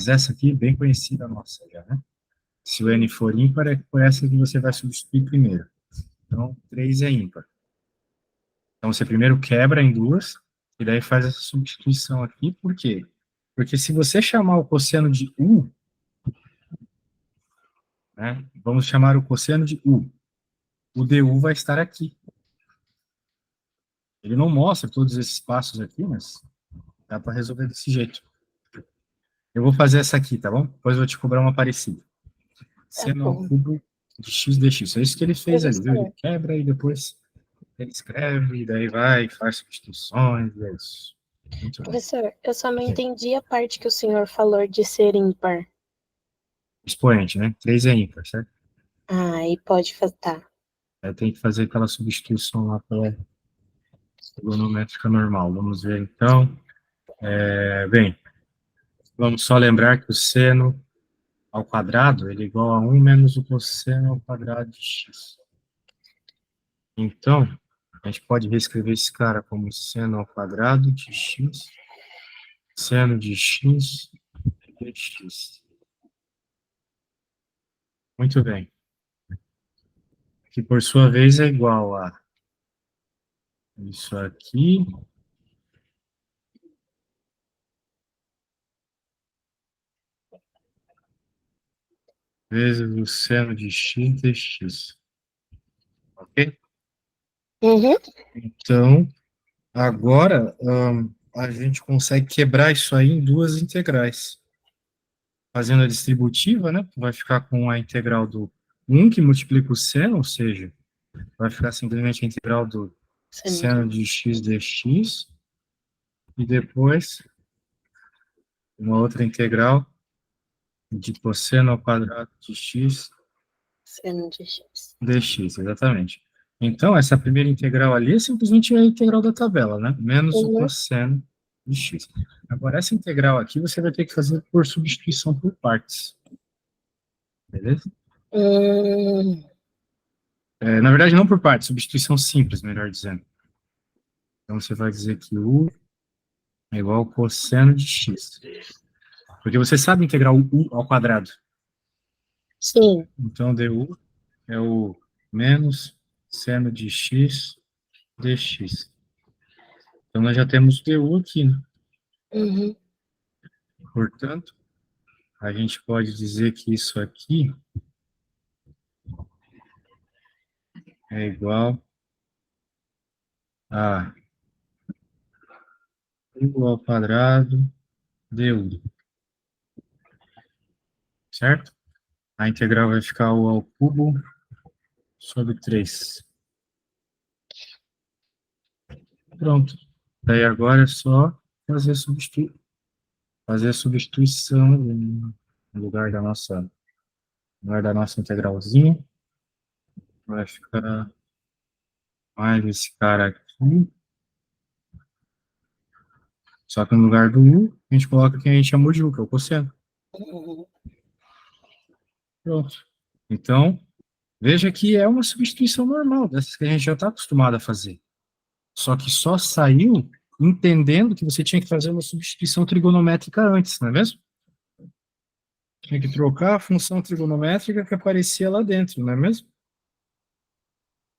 Mas essa aqui é bem conhecida nossa já, né? Se o n for ímpar, é por essa que você vai substituir primeiro. Então, 3 é ímpar. Então, você primeiro quebra em duas, e daí faz essa substituição aqui. Por quê? Porque se você chamar o cosseno de U, né, vamos chamar o cosseno de U, o du vai estar aqui. Ele não mostra todos esses passos aqui, mas dá para resolver desse jeito. Eu vou fazer essa aqui, tá bom? Depois eu vou te cobrar uma parecida. Tá Seno ao bom. cubo de x dx. É isso que ele fez ali, viu? Ele Professor, quebra e depois ele escreve, e daí vai, faz substituições, e é isso. Muito bem. professor, eu só não entendi a parte que o senhor falou de ser ímpar. Expoente, né? 3 é ímpar, certo? Ah, e pode fazer. Tá. Aí tem que fazer aquela substituição lá pela trigonométrica normal. Vamos ver, então. Bem, vamos só lembrar que o seno ao quadrado ele é igual a 1 menos o cosseno ao quadrado de x. Então, a gente pode reescrever esse cara como seno ao quadrado de x, seno de x dx. Muito bem. Que por sua vez é igual a isso aqui vezes o seno de x dx. Ok? Uhum. Então, agora a gente consegue quebrar isso aí em duas integrais. Fazendo a distributiva, né? Vai ficar com a integral do 1 que multiplica o seno, ou seja, vai ficar simplesmente a integral do seno de x dx, e depois uma outra integral de cosseno ao quadrado de x Seno de x. dx, exatamente. Então, essa primeira integral ali é simplesmente a integral da tabela, né? Menos o Uhum. cosseno de x. Agora, essa integral aqui você vai ter que fazer por substituição por partes. Beleza? Hum, Na verdade, não por partes, substituição simples, melhor dizendo. Então, você vai dizer que u é igual ao cosseno de x. Porque você sabe integrar o u ao quadrado. sim. Então, du é o menos seno de x dx. Então, nós já temos du aqui, né? Uhum. Portanto, a gente pode dizer que isso aqui é igual a u ao quadrado du, certo? A integral vai ficar u ao cubo sobre 3. Pronto. Daí agora é só fazer a substituição no lugar da nossa integralzinha. Vai ficar mais esse cara aqui. Só que no lugar do u, a gente coloca quem a gente chamou de u, que é o cosseno. Uhum. Pronto. Então, veja que é uma substituição normal, dessas que a gente já está acostumado a fazer. Só que só saiu entendendo que você tinha que fazer uma substituição trigonométrica antes, não é mesmo? Tinha que trocar a função trigonométrica que aparecia lá dentro, não é mesmo?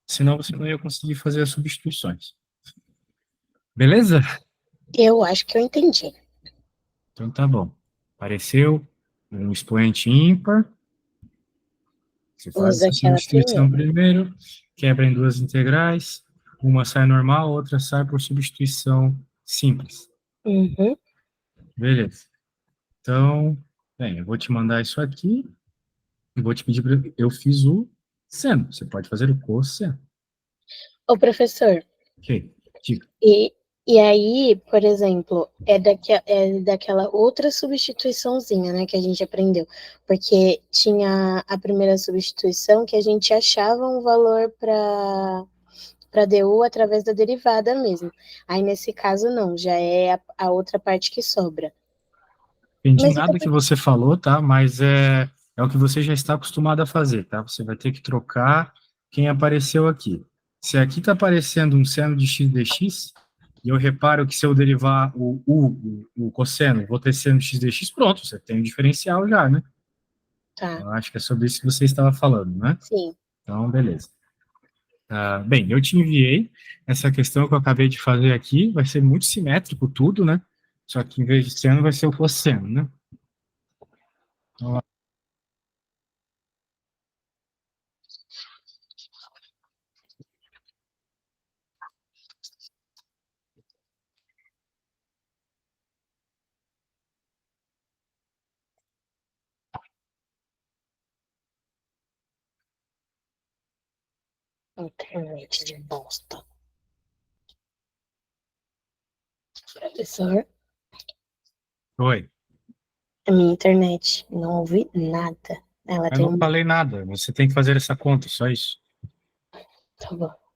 Senão você não ia conseguir fazer as substituições. Beleza? Eu acho que eu entendi. Então tá bom. Apareceu um expoente ímpar. Você faz Usa essa aquela substituição primeira. primeiro, quebra em duas integrais. Uma sai normal, outra sai por substituição simples. Uhum. Beleza. Então, bem, eu vou te mandar isso aqui. E vou te pedir para. Eu fiz o seno. Você pode fazer o cosseno. Ô, professor, Ok. Diga. e, e aí, por exemplo, é daquela outra substituiçãozinha, né, que a gente aprendeu. Porque tinha a primeira substituição que a gente achava um valor para DU através da derivada mesmo. Aí, nesse caso, não, já é a outra parte que sobra. Entendi Mas eu tô... nada que você falou, tá? Mas é o que você já está acostumado a fazer, tá? Você vai ter que trocar quem apareceu aqui. Se aqui está aparecendo um seno de x dx, e eu reparo que se eu derivar o cosseno, vou ter seno x dx, pronto, você tem o diferencial já, né? Tá, Eu acho que é sobre isso que você estava falando, né? sim. Então, beleza. Bem, eu te enviei essa questão que eu acabei de fazer aqui, vai ser muito simétrico tudo, né? Só que em vez de seno vai ser o cosseno, né? Então, Internet de bosta. Professor, oi. a minha internet, não ouvi nada. Ela Eu tem não um. falei nada, você tem que fazer essa conta, só isso. Tá bom.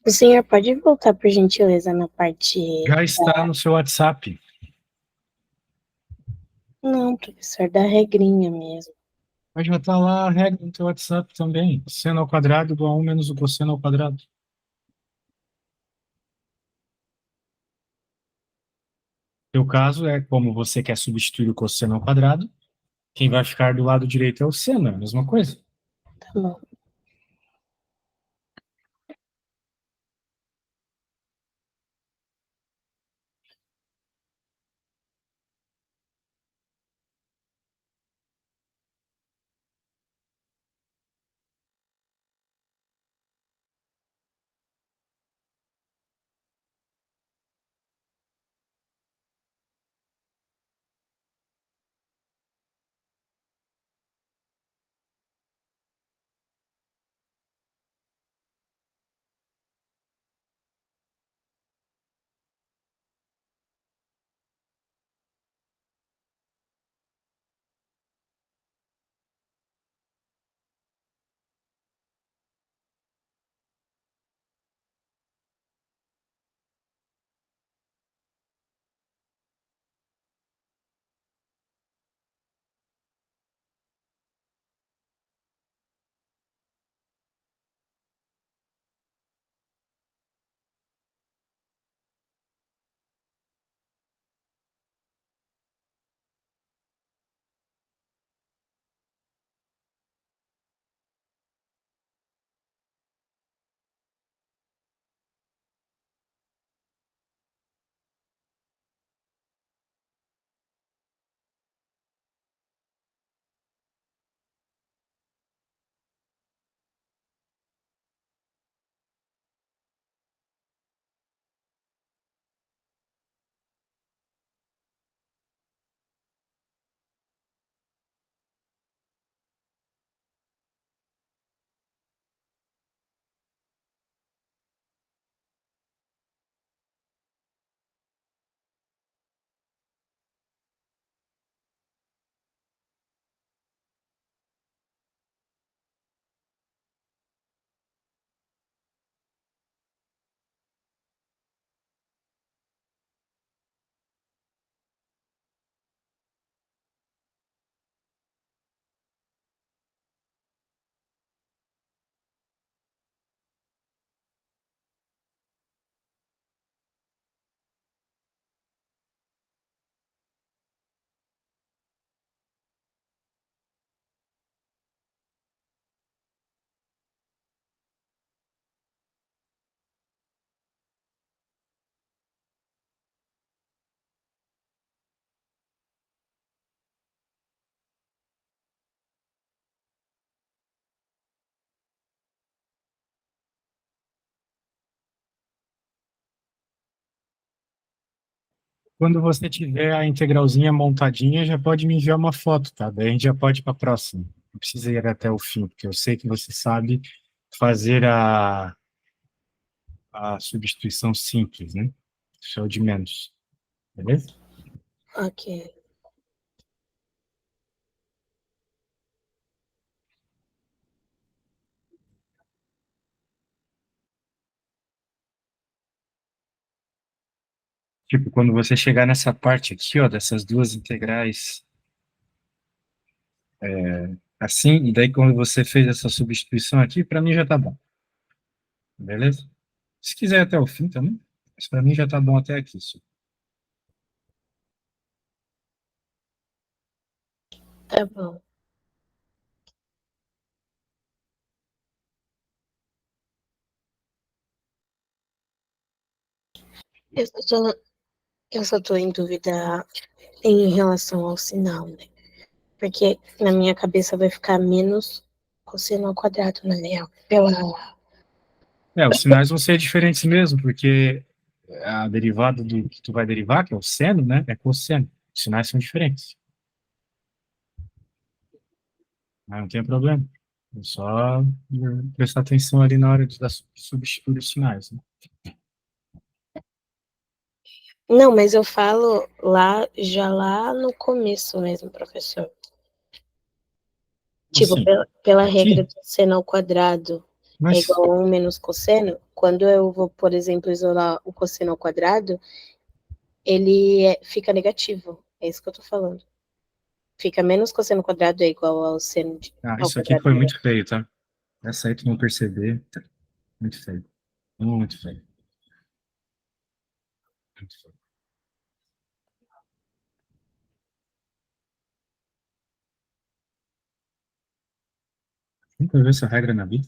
O senhor pode voltar, por gentileza, na parte. Já está no seu WhatsApp. Não, professor, da regrinha mesmo. Mas já está lá a regra no teu WhatsApp também. Seno ao quadrado igual a 1 menos o cosseno ao quadrado. Teu caso é como você quer substituir o cosseno ao quadrado, quem vai ficar do lado direito é o seno, é a mesma coisa. Tá bom. Quando você tiver a integralzinha montadinha, já pode me enviar uma foto, tá? Daí a gente já pode ir para a próxima. Não precisa ir até o fim, porque eu sei que você sabe fazer a substituição simples, né? Isso é o de menos, beleza? Ok. Tipo, quando você chegar nessa parte aqui, ó, dessas duas integrais assim, e daí quando você fez essa substituição aqui, para mim já tá bom, beleza? Se quiser ir até o fim também, mas para mim já tá bom até aqui. Isso. Tá bom. Eu só tô, eu só tô em dúvida em relação ao sinal, né? Porque na minha cabeça vai ficar menos cosseno ao quadrado, na real. É, os sinais vão ser diferentes mesmo, porque a derivada do que tu vai derivar, que é o seno, né, é cosseno. Os sinais são diferentes. Mas não tem problema. É só prestar atenção ali na hora de substituir os sinais, né? Não, mas eu falo lá, já lá no começo mesmo, professor. Então, Tipo, assim, pela regra aqui, do seno ao quadrado é mas, igual a 1 menos cosseno, quando eu vou, por exemplo, isolar o cosseno ao quadrado, ele fica negativo. É isso que eu tô falando. Fica menos cosseno ao quadrado é igual ao seno ao isso aqui quadrado foi muito negativo. feio, tá? Essa aí tu não perceber, muito feio. Muito feio. Muito feio. Nunca viu essa regra na vida?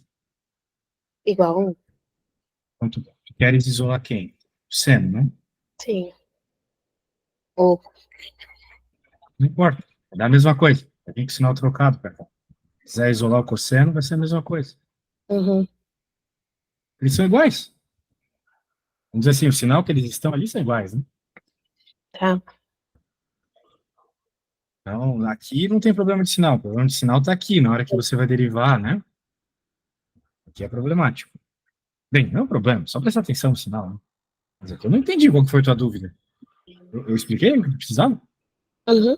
Igual a 1? Então, tu queres isolar quem? O seno, né? Sim. Ou, Não importa. É da mesma coisa. Vai vir com sinal trocado, cara. Se quiser isolar o cosseno, vai ser a mesma coisa. uhum, Eles são iguais. Vamos dizer assim, o sinal que eles estão ali são iguais, né? tá. Então, aqui não tem problema de sinal. O problema de sinal está aqui, na hora que você vai derivar, né? Aqui é problemático. Bem, não é um problema, só prestar atenção no sinal, né? Mas aqui eu não entendi qual que foi a tua dúvida. Eu expliquei o que precisava? Uhum.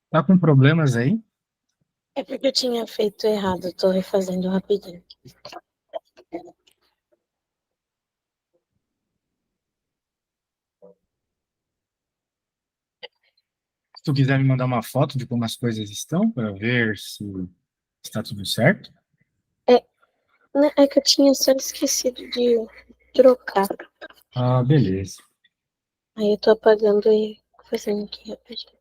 Tá com problemas aí? É porque eu tinha feito errado, tô refazendo rapidinho. Se tu quiser me mandar uma foto de como as coisas estão, para ver se está tudo certo. É, né, é que eu tinha só esquecido de trocar. Ah, beleza. Aí eu tô apagando e fazendo aqui rapidinho.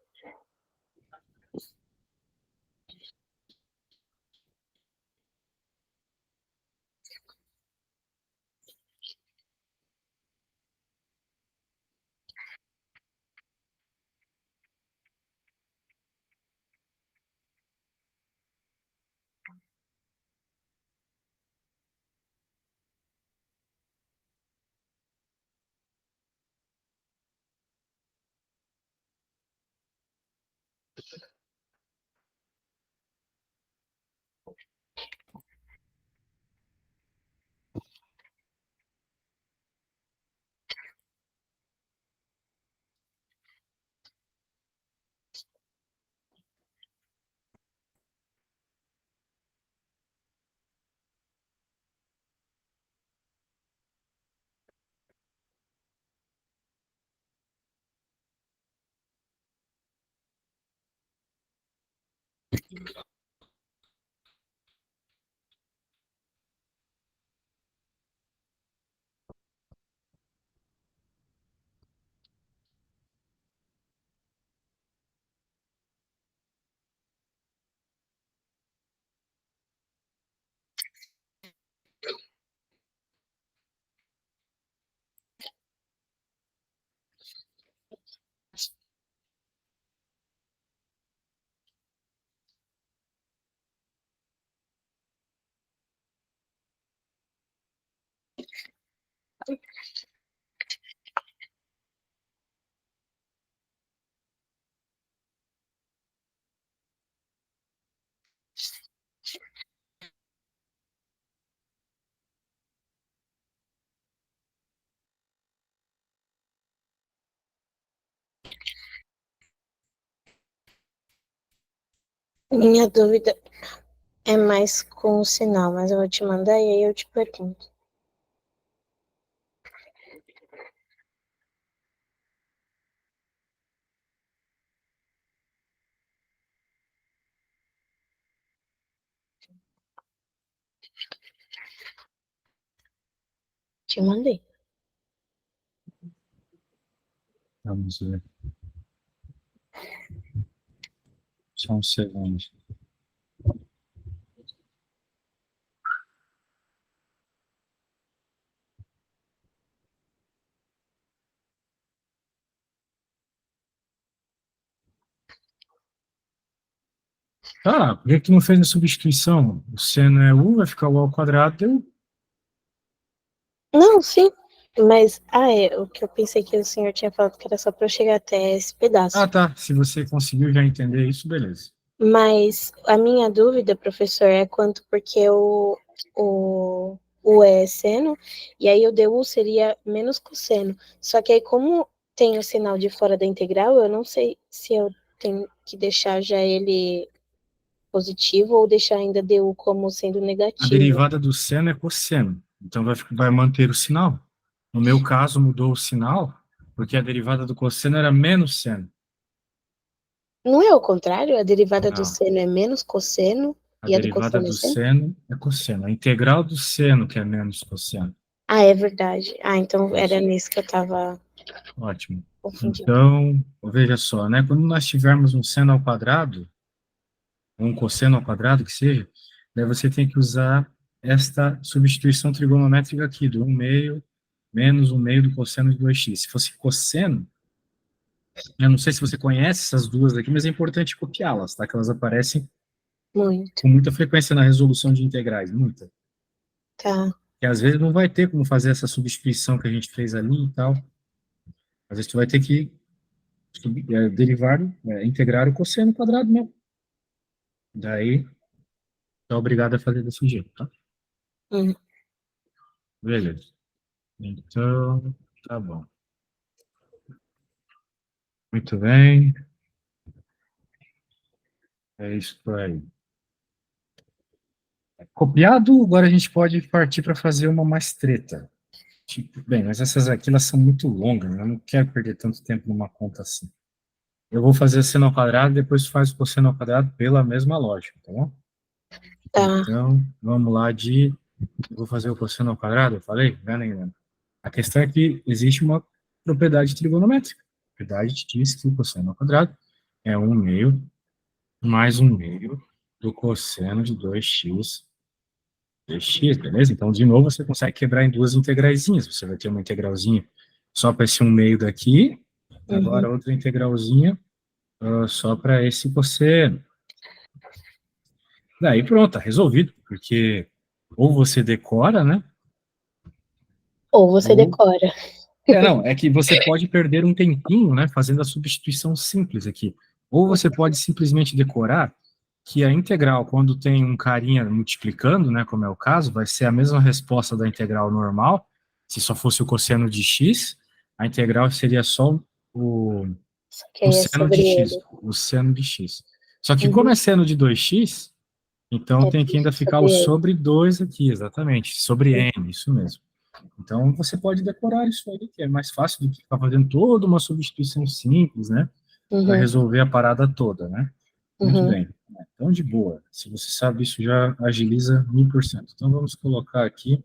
Minha dúvida é mais com o sinal, mas eu vou te mandar e aí eu te pergunto. Te mandei. Vamos ver. Só um segundo. Ah, por que tu não fez a substituição? O seno é U, vai ficar U ao quadrado, deu. Não, sim. Mas, o que eu pensei que o senhor tinha falado que era só para eu chegar até esse Ah, pedaço. tá. Se você conseguiu já entender isso, beleza. Mas a minha dúvida, professor, é quanto porque o é seno, e aí o DU seria menos cosseno. Só que aí, como tem o sinal de fora da integral, eu não sei se eu tenho que deixar já ele positivo ou deixar ainda DU como sendo A negativo. derivada do seno é cosseno, então vai manter o sinal. No meu caso, mudou o sinal, porque a derivada do cosseno era menos seno. Não é o contrário? A derivada do Não. seno é menos cosseno A e a do derivada cosseno é do seno? seno é cosseno. A integral do seno que é menos cosseno. Ah, é verdade. Ah, então era Isso. nisso que eu estava Ótimo. confundindo. Então, veja só, né? Quando nós tivermos um seno ao quadrado, um cosseno ao quadrado, que seja, daí você tem que usar esta substituição trigonométrica aqui, do 1/2 menos 1/2 do cosseno de 2x. Se fosse cosseno, eu não sei se você conhece essas duas aqui, mas é importante copiá-las, tá? Que elas aparecem Muito. com muita frequência na resolução de integrais, muita. Tá. E às vezes não vai ter como fazer essa substituição que a gente fez ali e tal. Às vezes tu vai ter que derivar, integrar o cosseno quadrado mesmo. Daí, tá obrigado a fazer desse jeito, tá? Hum. Beleza. Então, tá bom. Muito bem. É isso aí. Copiado, agora a gente pode partir para fazer uma mais treta. Tipo, bem, mas essas aqui elas são muito longas, né? Eu não quero perder tanto tempo numa conta assim. Eu vou fazer seno ao quadrado, depois tu faz o cosseno ao quadrado pela mesma lógica, tá bom? Tá. Então, vamos lá de... Eu vou fazer o cosseno ao quadrado, eu falei? Vai lembrando. A questão é que existe uma propriedade trigonométrica. A propriedade diz que o cosseno ao quadrado é 1/2 mais 1/2 do cosseno de 2x dx, beleza? Então, de novo, você consegue quebrar em duas integraizinhas. Você vai ter uma integralzinha só para esse 1/2 daqui, agora Uhum. outra integralzinha só para esse cosseno. Daí pronto, tá resolvido, porque ou você decora, né? Ou você Ou decora. não, é que você pode perder um tempinho, né, fazendo a substituição simples aqui. Ou você pode simplesmente decorar que a integral, quando tem um carinha multiplicando, né, como é o caso, vai ser a mesma resposta da integral normal. Se só fosse o cosseno de x, a integral seria só o, Só que o aí é seno de sobre x, ele. o seno de x. Só que como Uhum. é seno de 2x, então É tem que ainda ficar sobre o ele. sobre 2 aqui, exatamente, sobre Uhum. n, isso mesmo. Então, você pode decorar isso aí, que é mais fácil do que ficar fazendo toda uma substituição simples, né? Para Uhum. resolver a parada toda, né? Muito Uhum. bem. Então, de boa. Se você sabe isso, já agiliza 1000%. Então, vamos colocar aqui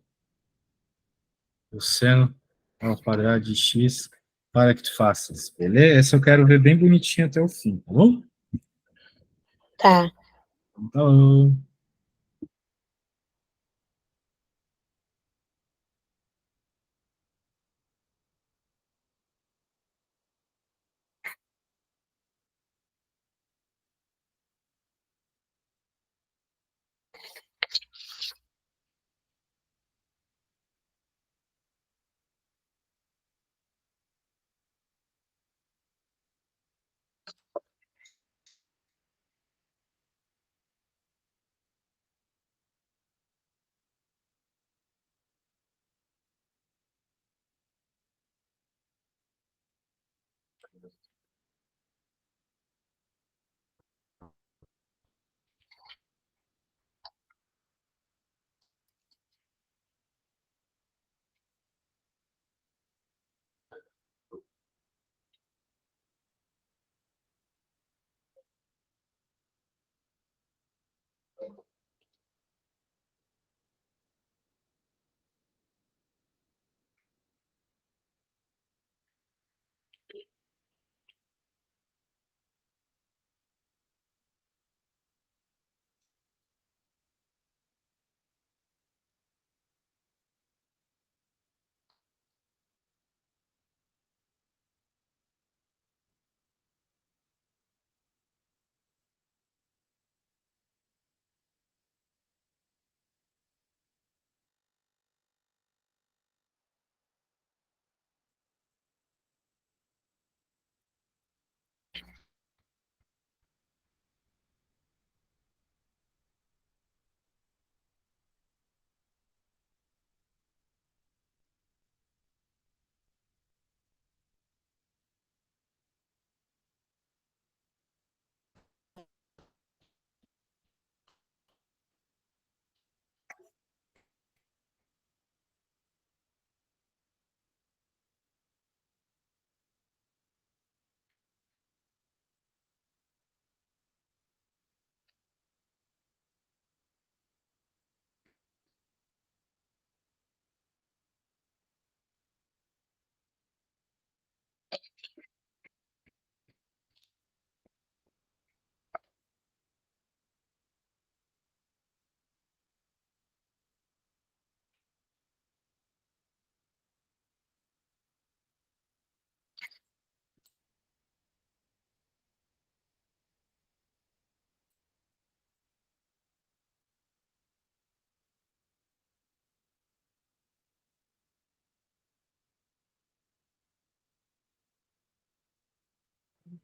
o seno ao quadrado de x para que tu faças, beleza? Essa eu quero ver bem bonitinho até o fim, tá bom? Tá. Então,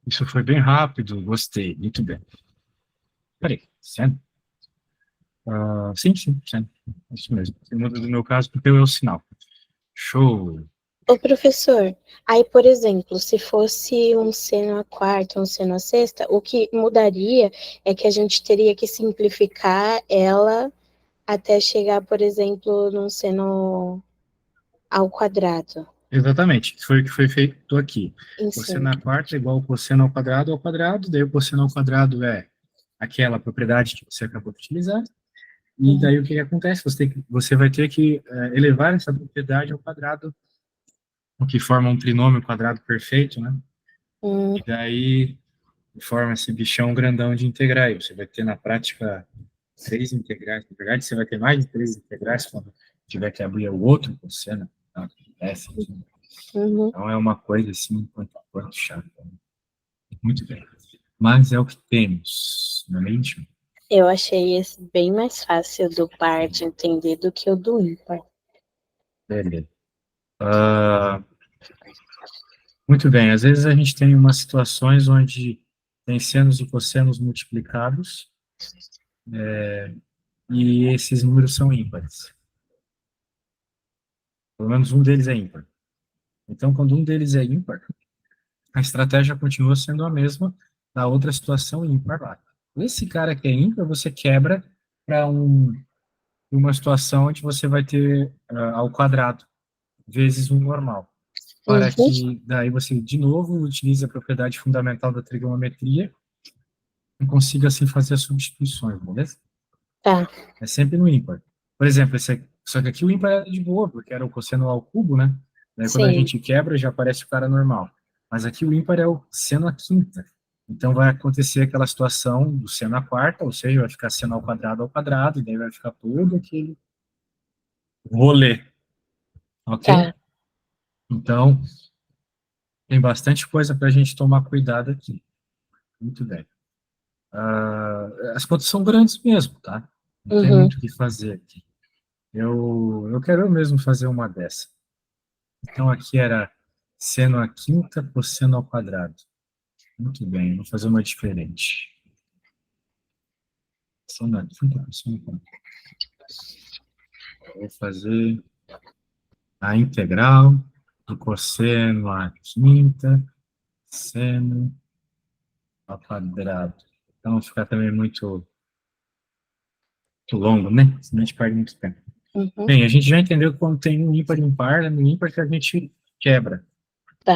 isso foi bem rápido, gostei, muito bem. Peraí, seno? Sim, sim, seno. Isso mesmo. Você muda do meu caso porque eu é o sinal. Show. Ô, professor, aí, por exemplo, se fosse um seno a quarta, um seno a sexta, o que mudaria é que a gente teria que simplificar ela até chegar, por exemplo, num seno ao quadrado, Exatamente, que foi o que foi feito aqui. em Cosseno cima. à quarta é igual ao cosseno ao quadrado, daí o cosseno ao quadrado é aquela propriedade que você acabou de utilizar, e Uhum. daí o que acontece? Você vai ter que elevar essa propriedade ao quadrado, o que forma um trinômio quadrado perfeito, né? Hum, E daí forma esse bichão grandão de integrais. Você vai ter na prática três integrais. Na verdade, você vai ter mais de três integrais quando tiver que abrir o outro cosseno. Tá? Essa aqui. uhum. Então é uma coisa assim, quanto chata. Muito bem. Mas é o que temos, não é mesmo? Eu achei esse bem mais fácil do par de entender do que o do ímpar. Beleza. Ah, muito bem. Às vezes a gente tem umas situações onde tem senos e cossenos multiplicados e esses números são ímpares. Pelo menos um deles é ímpar. Então, quando um deles é ímpar, a estratégia continua sendo a mesma da outra situação ímpar lá. Esse cara que é ímpar, você quebra para uma situação onde você vai ter ao quadrado vezes um normal. Para Uhum. que daí você, de novo, utilize a propriedade fundamental da trigonometria e consiga, assim, fazer as substituições, beleza? Tá, É sempre no ímpar. Por exemplo, só que aqui o ímpar era de boa, porque era o cosseno ao cubo, né? Daí quando a sim. gente quebra, já aparece o cara normal. Mas aqui o ímpar é o seno à quinta. Então vai acontecer aquela situação do seno à quarta, ou seja, vai ficar seno ao quadrado, e daí vai ficar todo aquele rolê, ok? Tá. Então, tem bastante coisa para a gente tomar cuidado aqui. Muito bem. As contas são grandes mesmo, tá? Não tem Uhum. muito o que fazer aqui. Eu quero eu mesmo fazer uma dessa. Então, aqui era seno à quinta cosseno ao quadrado. Muito bem, vou fazer uma diferente. Seno à quinta cosseno ao quadrado. Vou fazer a integral do cosseno à quinta seno ao quadrado. Então, vai ficar também muito longo, né? Senão a gente perde muito tempo. Uhum. Bem, a gente já entendeu que quando tem um ímpar e um par, é no ímpar que a gente quebra. Tá.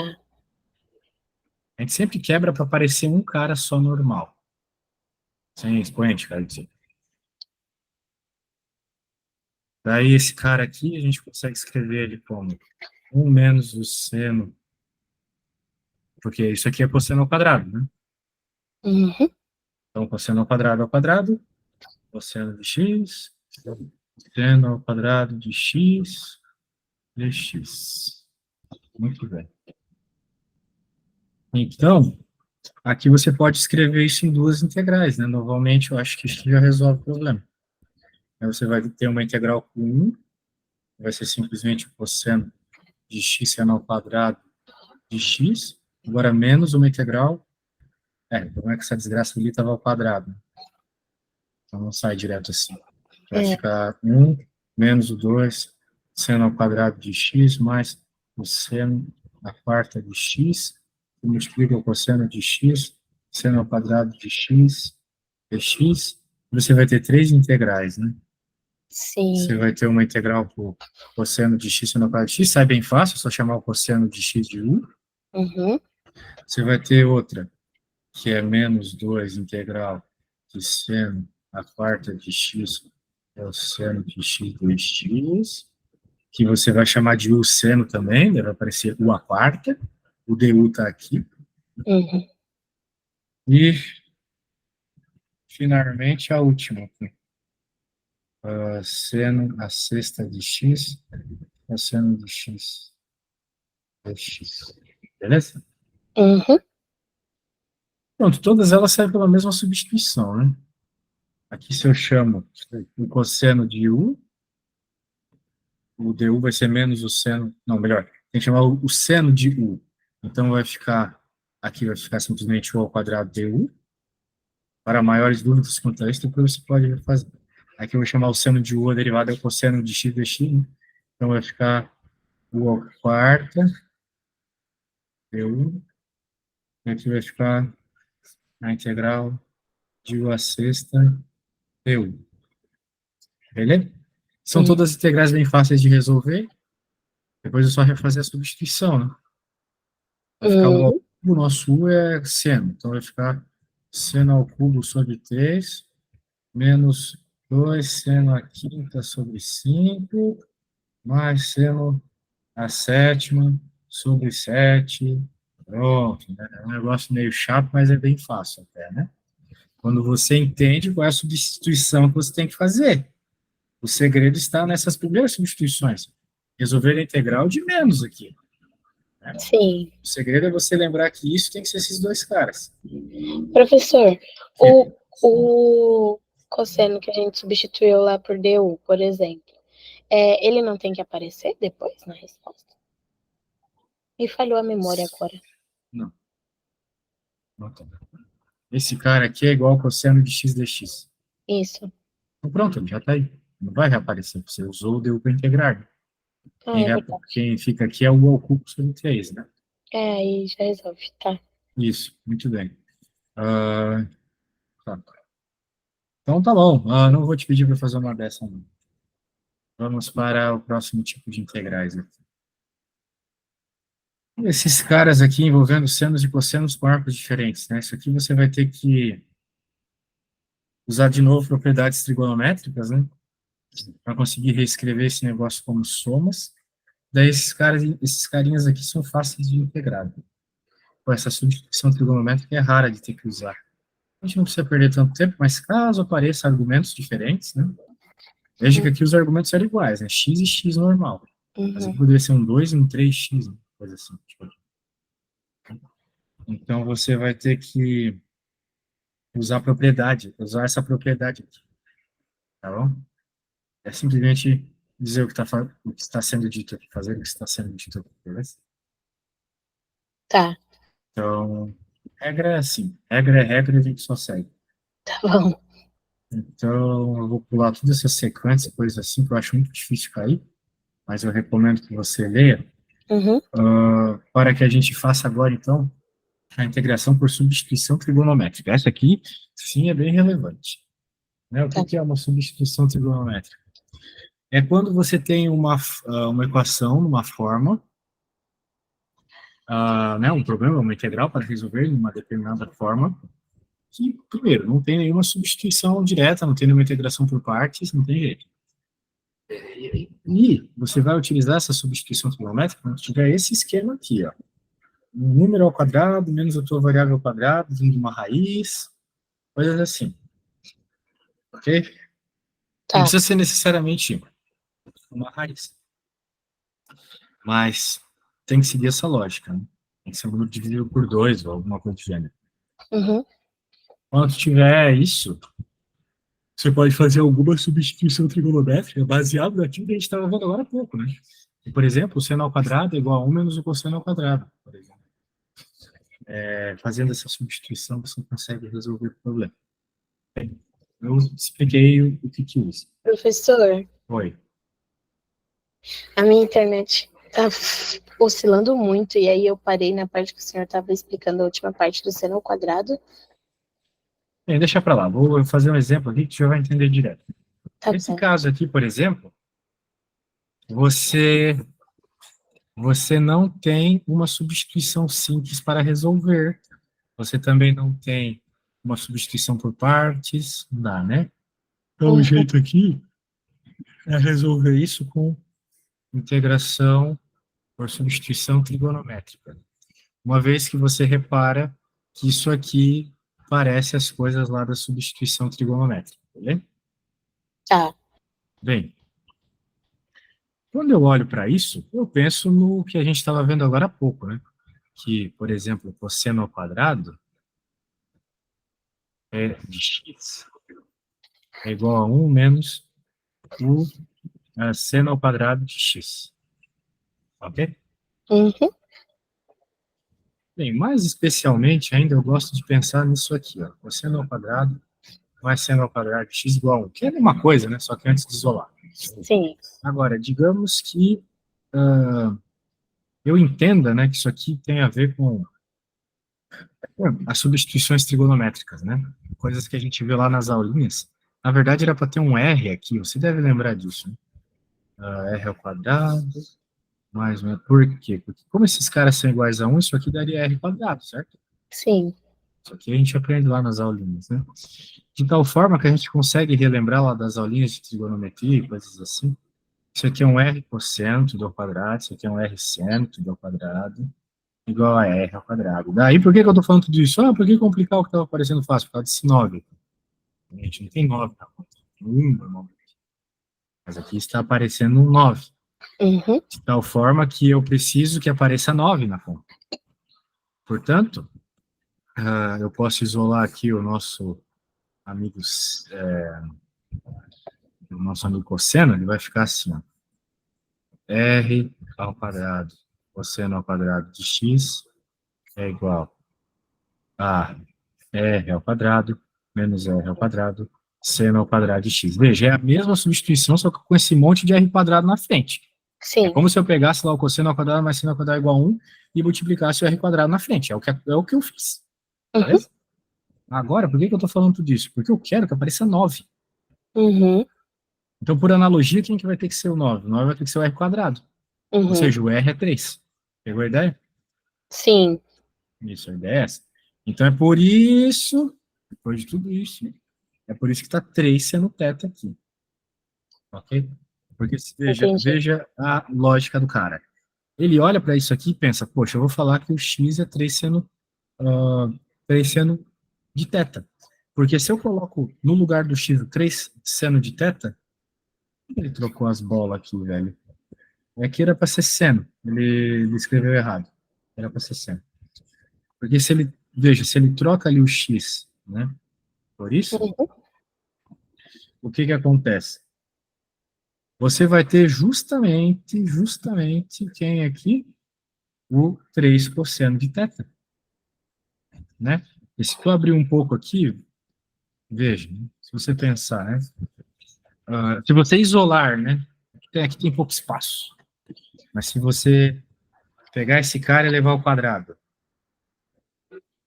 A gente sempre quebra para aparecer um cara só normal. Sem expoente, quero dizer. Daí esse cara aqui, a gente consegue escrever ele como um menos o seno, porque isso aqui é cosseno ao quadrado, né? Uhum. Então, cosseno ao quadrado, cosseno de x, seno ao quadrado de x, dx. Muito bem. Então, aqui você pode escrever isso em duas integrais, né? Normalmente, eu acho que isso já resolve o problema. Aí você vai ter uma integral com 1, vai ser simplesmente o cosseno de x seno ao quadrado de x, agora menos uma integral. Como é que essa desgraça ali estava ao quadrado? Então não sai direto assim. Vai É, ficar 1 menos o 2 seno ao quadrado de x mais o seno a quarta de x, que multiplica o cosseno de x, seno ao quadrado de x, dx. Você vai ter três integrais, né? Você sim. vai ter uma integral por cosseno de x seno ao quadrado de x, sai bem fácil, é só chamar o cosseno de x de u. Uhum. Você vai ter outra, que é menos 2 integral de seno a quarta de x é o seno de x 2x, que você vai chamar de u seno também, deve aparecer u a quarta, o du está aqui, Uhum. e finalmente a última, seno a sexta de x é o seno de x dx. Beleza? Uhum. Pronto, todas elas saem pela mesma substituição, né? Aqui se eu chamo o cosseno de u, o du vai ser menos o seno, não, melhor, tem que chamar o seno de u. Então vai ficar, aqui vai ficar simplesmente u ao quadrado du. Para maiores dúvidas quanto a isso, depois você pode fazer. Aqui eu vou chamar o seno de u, a derivada é o cosseno de x dx, né? Então vai ficar U à quarta, U, e aqui vai ficar a integral de U à sexta, U. Beleza? São Uhum. todas integrais bem fáceis de resolver. Depois é só refazer a substituição, né? Vai ficar U ao Uhum. cubo, nosso U é seno. Então vai ficar seno ao cubo sobre 3 menos 2 seno à quinta sobre 5 mais seno à sétima sobre 7. Pronto, né? É um negócio meio chato, mas é bem fácil até, né? Quando você entende qual é a substituição que você tem que fazer. O segredo está nessas primeiras substituições. Resolver a integral de menos aqui. Né? Sim. O segredo é você lembrar que isso tem que ser esses dois caras. Professor, Que, o cosseno que a gente substituiu lá por DU, por exemplo, ele não tem que aparecer depois na resposta? Me falhou a memória agora. não, não tem. Esse cara aqui é igual ao cosseno de x dx. Isso. Então pronto, já está aí. Não vai reaparecer. Você usou o deu para integrar. Ah, é verdade. Quem fica aqui é o ao cubo sobre 3, né? Aí já resolve, tá. Isso, muito bem. Ah, tá. Então tá bom. Não vou te pedir para fazer uma dessa, não. Vamos para o próximo tipo de integrais aqui. Esses caras aqui envolvendo senos e cossenos com arcos diferentes, né? Isso aqui você vai ter que usar de novo propriedades trigonométricas, né? Para conseguir reescrever esse negócio como somas. Daí esses carinhas aqui são fáceis de integrar. Pô, essa substituição trigonométrica é rara de ter que usar. A gente não precisa perder tanto tempo, mas caso apareçam argumentos diferentes, né? Veja que aqui os argumentos eram iguais, né? X e X normal. Mas aqui Uhum. poderia ser um 2 e um 3x, né? Coisa assim. Tipo. Então você vai ter que usar essa propriedade aqui, tá bom? É simplesmente dizer o que está sendo dito aqui, fazer o que está sendo dito aqui, beleza? Tá, Então, regra é assim, regra é regra e a gente só segue. tá bom. Então, eu vou pular toda essa sequência, coisas assim, que eu acho muito difícil cair, mas eu recomendo que você leia, Uhum. para que a gente faça agora, então, a integração por substituição trigonométrica. Essa aqui, sim, é bem relevante. Né? O Tá. que é uma substituição trigonométrica? É quando você tem uma equação numa forma, né, um problema, uma integral para resolver em uma determinada forma, que, primeiro, não tem nenhuma substituição direta, não tem nenhuma integração por partes, não tem jeito. E você vai utilizar essa substituição trigonométrica quando tiver esse esquema aqui, ó. Um número ao quadrado, menos a tua variável ao quadrado, vindo de uma raiz, coisas assim. Ok? Não Tá. precisa ser necessariamente uma raiz. Mas tem que seguir essa lógica, né? Tem que ser um número dividido por 2 ou alguma coisa do gênero. Uhum. Quando tiver isso, você pode fazer alguma substituição trigonométrica baseado naquilo que a gente estava vendo agora há pouco, né? Por exemplo, o seno ao quadrado é igual a 1 menos o cosseno ao quadrado, por exemplo. Fazendo essa substituição, você consegue resolver o problema. Eu expliquei o que usa. Professor, Oi. a minha internet tá oscilando muito, e aí eu parei na parte que o senhor estava explicando a última parte do seno ao quadrado. Bem, deixa para lá. Vou fazer um exemplo aqui que você já vai entender direto. Tá Nesse bom. caso aqui, por exemplo, você não tem uma substituição simples para resolver. Você também não tem uma substituição por partes, não dá, né? Então, o Uhum. jeito aqui é resolver isso com integração por substituição trigonométrica. Uma vez que você repara que isso aqui parece as coisas lá da substituição trigonométrica, beleza? Tá. Bem, quando eu olho para isso, eu penso no que a gente estava vendo agora há pouco, né? Que, por exemplo, cosseno ao quadrado de x é igual a 1 menos o seno ao quadrado de x. Ok? Uhum. Bem, mais especialmente, ainda eu gosto de pensar nisso aqui, ó. Cosseno ao quadrado mais seno ao quadrado de x igual a 1, que é a mesma coisa, né? Só que antes de isolar. Sim. Agora, digamos que eu entenda, né, que isso aqui tem a ver com as substituições trigonométricas, né? Coisas que a gente vê lá nas aulinhas. Na verdade, era para ter um R aqui, você deve lembrar disso, né? R ao quadrado, mais um. Por quê? Porque como esses caras são iguais a 1, isso aqui daria R quadrado, certo? Sim. Isso aqui a gente aprende lá nas aulinhas, né? De tal forma que a gente consegue relembrar lá das aulinhas de trigonometria e coisas assim. Isso aqui é um R cosseno tudo ao quadrado, isso aqui é um R seno tudo ao quadrado, igual a R ao quadrado. Daí, por que que eu tô falando tudo isso? Por que complicar o que estava parecendo fácil? Por causa desse 9. A gente não tem 9 na conta, tem 1 normalmente. Mas aqui está aparecendo um 9. Uhum. De tal forma que eu preciso que apareça 9 na conta. Portanto, eu posso isolar aqui o nosso amigo, o nosso amigo cosseno, ele vai ficar assim, ó. R ao quadrado, cosseno ao quadrado de x é igual a R ao quadrado menos R ao quadrado, seno ao quadrado de x. Veja, é a mesma substituição, só que com esse monte de R quadrado na frente. É Sim. como se eu pegasse lá o cosseno ao quadrado mais seno ao quadrado igual a 1 e multiplicasse o R quadrado na frente. É o que eu fiz. Uhum. Beleza? Agora, por que eu estou falando tudo isso? Porque eu quero que apareça 9. Uhum. Então, por analogia, quem que vai ter que ser o 9? O 9 vai ter que ser o R quadrado. Ou Uhum. seja, o R é 3. Pegou a ideia? Sim. Isso, a ideia é essa. Então, é por isso, depois de tudo isso, é por isso que está 3 sendo θ aqui. Ok? Porque Entendi. veja a lógica do cara. Ele olha para isso aqui e pensa, poxa, eu vou falar que o x é 3 seno, 3 seno de θ. Porque se eu coloco no lugar do x o 3 seno de θ, ele trocou as bolas aqui, velho. Aqui era para ser seno. Ele escreveu errado. Era para ser seno. Porque se ele, veja, se ele troca ali o x, né, por isso, Uhum. o que que acontece? Você vai ter justamente quem aqui? O 3 cosseno de θ, né? E se tu abrir um pouco aqui, veja, se você pensar, né? Se você isolar, né? Aqui tem pouco espaço. Mas se você pegar esse cara e levar ao quadrado,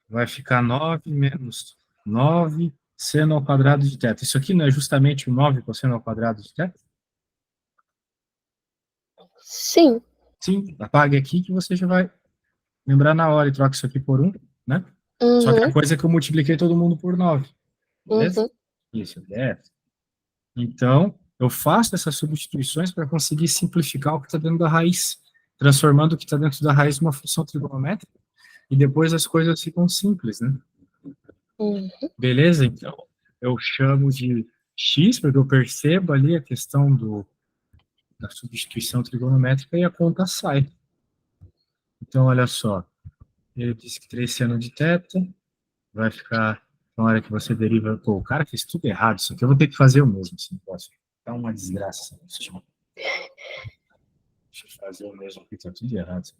vai ficar 9 menos 9 seno ao quadrado de θ. Isso aqui não é justamente o 9 cosseno ao quadrado de θ? Sim. Sim, apague aqui que você já vai lembrar na hora e troca isso aqui por 1, né? Só que a Uhum. coisa é que eu multipliquei todo mundo por 9, beleza? Uhum. Isso, é. Então, eu faço essas substituições para conseguir simplificar o que está dentro da raiz, transformando o que está dentro da raiz numa função trigonométrica, e depois as coisas ficam simples, né? Uhum. Beleza? Então, eu chamo de x, porque eu percebo ali a questão da substituição trigonométrica e a conta sai. Então, olha só, ele disse que 3 seno de θ vai ficar, na hora que você deriva, pô, o cara fez tudo errado, isso aqui eu vou ter que fazer o mesmo, esse negócio. Tá uma desgraça. Deixa eu fazer o mesmo aqui, tá tudo errado.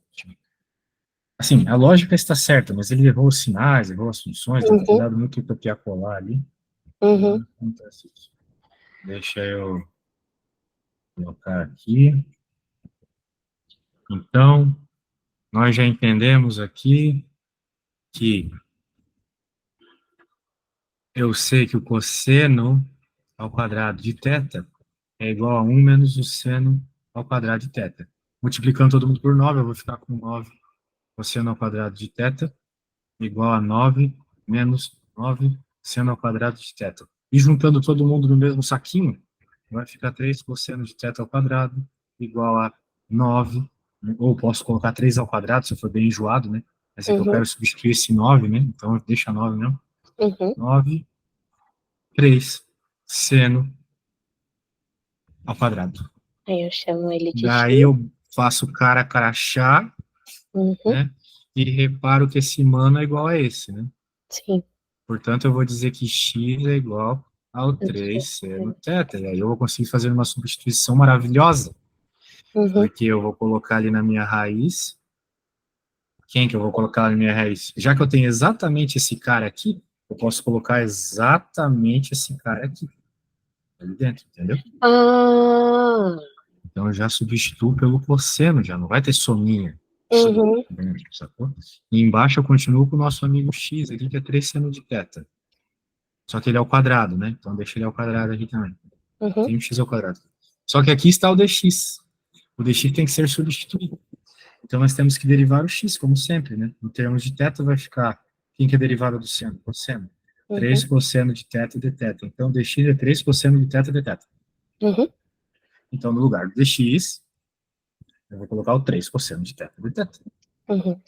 Assim, a lógica está certa, mas ele errou os sinais, errou as funções, deve ter Uhum. dado muito copiar colar ali. Uhum. Acontece isso. Deixa eu colocar aqui. Então, nós já entendemos aqui que eu sei que o cosseno ao quadrado de θ é igual a 1 menos o seno ao quadrado de θ. Multiplicando todo mundo por 9, eu vou ficar com 9 cosseno ao quadrado de θ igual a 9 menos 9 seno ao quadrado de θ. E juntando todo mundo no mesmo saquinho, vai ficar 3 cosseno de θ ao quadrado igual a 9, ou posso colocar 3 ao quadrado, se eu for bem enjoado, né? Mas é que eu Uhum. quero substituir esse 9, né? Então deixa 9 mesmo. Uhum. 9, 3 seno ao quadrado. Aí eu chamo ele de X. Daí eu faço cara crachá, Uhum. né? E reparo que esse mano é igual a esse, né? Sim. Portanto, eu vou dizer que x é igual ao 3 seno θ. E aí eu vou conseguir fazer uma substituição maravilhosa, Uhum. porque eu vou colocar ali na minha raiz. Quem que eu vou colocar na minha raiz? Já que eu tenho exatamente esse cara aqui, eu posso colocar exatamente esse cara aqui, ali dentro, entendeu? Ah, Então eu já substituo pelo cosseno, já não vai ter sominha. Uhum. Sacou? E embaixo eu continuo com o nosso amigo x aqui, que é 3 seno de θ. Só que ele é ao quadrado, né? Então deixa ele ao quadrado aqui também. Uhum. Tem um x ao quadrado. Só que aqui está o dx. O dx tem que ser substituído. Então nós temos que derivar o x, como sempre, né? Em termos de θ vai ficar, quem que é derivada do seno? Cosseno. 3 Uhum. cosseno de θ dθ. Então dx é 3 cosseno de θ dθ. Uhum. Então no lugar do dx, eu vou colocar o 3 cosseno de θ dθ. Uhum.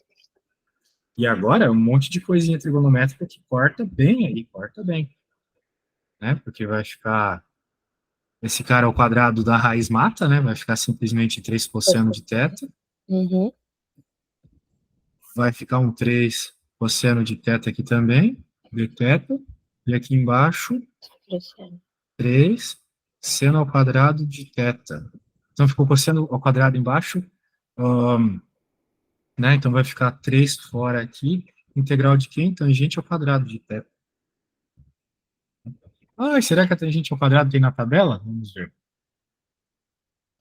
E agora, um monte de coisinha trigonométrica que corta bem aí, corta bem. Né? Porque vai ficar esse cara ao quadrado da raiz mata, né? Vai ficar simplesmente 3 cosseno de θ. Uhum. Vai ficar um 3 cosseno de θ aqui também, dθ. E aqui embaixo, 3 seno ao quadrado de θ. Então ficou cosseno ao quadrado embaixo, né? Então vai ficar 3 fora aqui, integral de quem? Tangente ao quadrado de θ. Ah, será que a tangente ao quadrado tem na tabela? Vamos ver.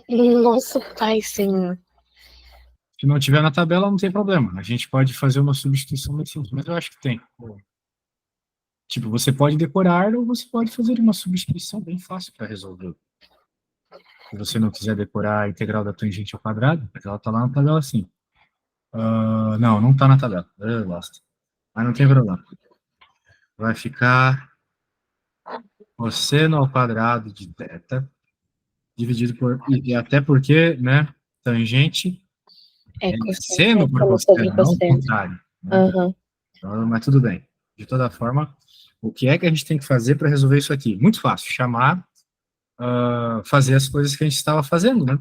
Nosso pai, senhor. Se não tiver na tabela, não tem problema. A gente pode fazer uma substituição mais simples, mas eu acho que tem. Tipo, você pode decorar ou você pode fazer uma substituição bem fácil para resolver. Se você não quiser decorar a integral da tangente ao quadrado, ela está lá na tabela assim. Não, não está na tabela. Lost. Mas não tem problema. Vai ficar cosseno ao quadrado de θ dividido por... E até porque, né, tangente É é cosseno, seno por sobre cosseno, não o cosseno. contrário. Né? Uhum. Então, mas tudo bem. De toda forma, o que é que a gente tem que fazer para resolver isso aqui? Muito fácil, chamar, fazer as coisas que a gente estava fazendo, né?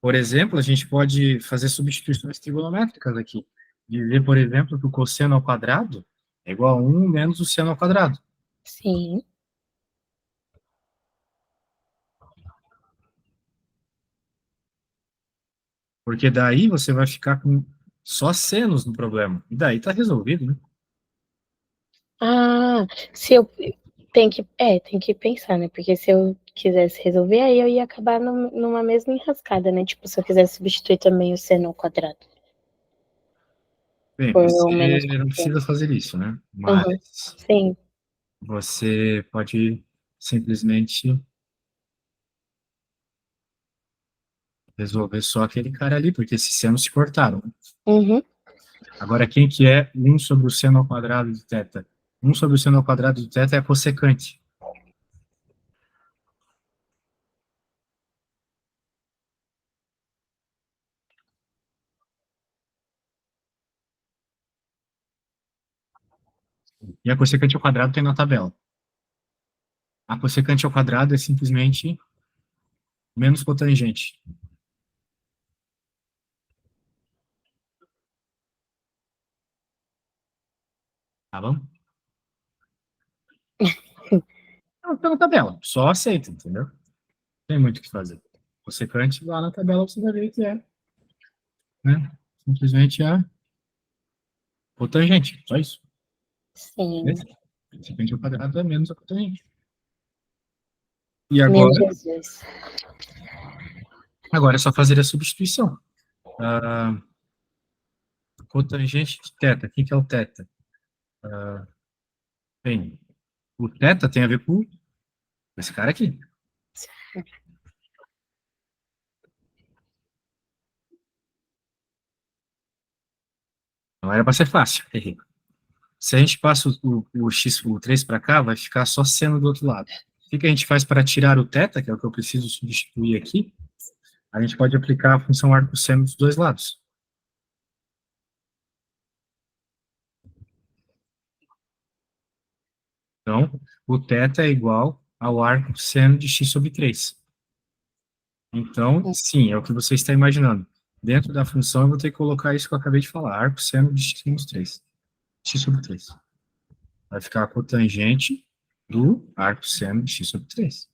Por exemplo, a gente pode fazer substituições trigonométricas aqui. Dizer, por exemplo, que o cosseno ao quadrado é igual a 1 menos o seno ao quadrado. Sim. Porque daí você vai ficar com só senos no problema. E daí está resolvido, né? Ah, se eu tem que pensar, né? Porque se eu quisesse resolver, aí eu ia acabar numa mesma enrascada, né? Tipo, se eu quisesse substituir também o seno ao quadrado Bem, por você o menos não cosseno. precisa fazer isso, né? Uhum. Mas Sim. você pode simplesmente resolver só aquele cara ali, porque esses senos se cortaram. Uhum. Agora, quem que é 1 sobre o seno ao quadrado de θ? 1 sobre o seno ao quadrado de θ é a cossecante. E a cossecante ao quadrado tem na tabela. A cossecante ao quadrado é simplesmente menos cotangente. Tá bom? Não, tá na tabela. Só aceita, entendeu? Não tem muito o que fazer. Cossecante, lá na tabela você vai ver que é, né? Simplesmente a cotangente. Só isso. Sim. Beleza? Cossecante ao quadrado é menos a cotangente. E Meu agora, Jesus. agora é só fazer a substituição. Ah, cotangente de θ. O que é o θ? Bem, o θ tem a ver com esse cara aqui. Não era para ser fácil. Errei. Se a gente passa o x, o 3 para cá, vai ficar só seno do outro lado. O que a gente faz para tirar o θ, que é o que eu preciso substituir aqui? A gente pode aplicar a função arco-seno dos dois lados. Então, o θ é igual ao arco-seno de x sobre 3. Então, sim, é o que você está imaginando. Dentro da função, eu vou ter que colocar isso que eu acabei de falar, arco-seno de x menos 3. X sobre 3. Vai ficar a cotangente do arco-seno de x sobre 3.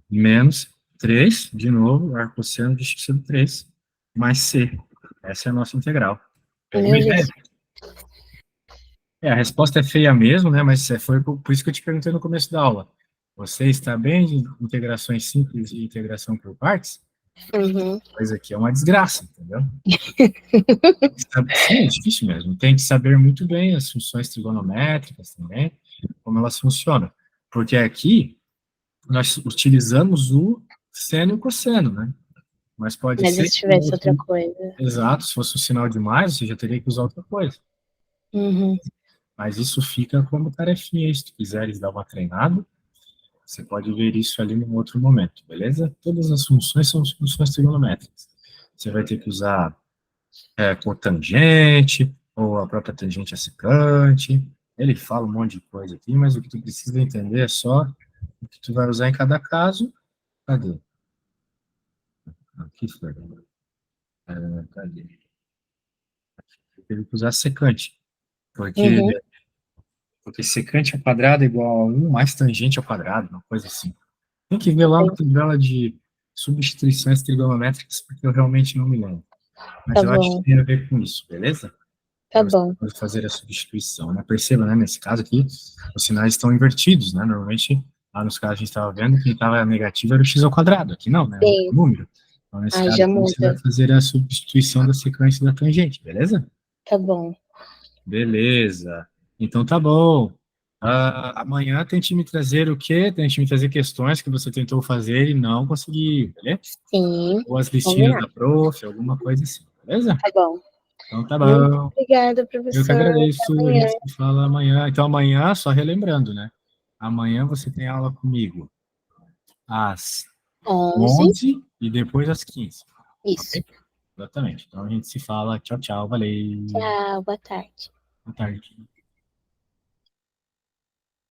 Menos 3, de novo, arcosseno de x sobre 3, mais c. Essa é a nossa integral. Pega uma Meu ideia? Jesus. A resposta é feia mesmo, né? Mas foi por isso que eu te perguntei no começo da aula. Você está bem de integrações simples e integração por partes? Uhum. Pois aqui é uma desgraça, entendeu? Sim, é difícil mesmo. Tem que saber muito bem as funções trigonométricas também, como elas funcionam. Porque aqui nós utilizamos o seno e o cosseno, né? Mas pode Mas e ser se que o tivesse outra outro, coisa? exato, se fosse um sinal de mais, você já teria que usar outra coisa. Uhum. Mas isso fica como tarefinha, se tu quiseres dar uma treinada, você pode ver isso ali num outro momento, beleza? Todas as funções são funções trigonométricas. Você vai ter que usar cotangente, ou a própria tangente a secante. Ele fala um monte de coisa aqui, mas o que tu precisa entender é só o que tu vai usar em cada caso. Cadê? Aqui foi. Cadê? Teve que usar secante, porque, Uhum. porque secante ao quadrado é igual a 1 mais tangente ao quadrado, uma coisa assim. Tem que ver lá na Entendi. tabela de substituições trigonométricas, porque eu realmente não me lembro. Mas Tá eu acho que bom, tem a ver com isso, beleza? tá Para você bom. poder fazer a substituição, né? Perceba, né, nesse caso aqui, os sinais estão invertidos, né? Normalmente, lá nos casos a gente estava vendo, quem estava negativo era o x ao quadrado, aqui não, né? É um Sim. número. Então, nesse Aí caso já aqui, você vai muda. fazer a substituição da secante da tangente, beleza? Tá bom. Beleza. Então tá bom. Amanhã tente me trazer o quê? Tente me trazer questões que você tentou fazer e não conseguiu, beleza? Sim. Ou as listinhas Combinado. da prof, alguma coisa assim, beleza? Tá bom. Então tá Muito bom. obrigada, Eu que professor. agradeço. Até A amanhã. gente se fala amanhã. Então amanhã, só relembrando, né? Amanhã você tem aula comigo às 11. 11 e depois às 15. Isso. Ok? Exatamente. Então a gente se fala. Tchau, tchau. Valeu. Tchau, boa tarde. Boa tarde.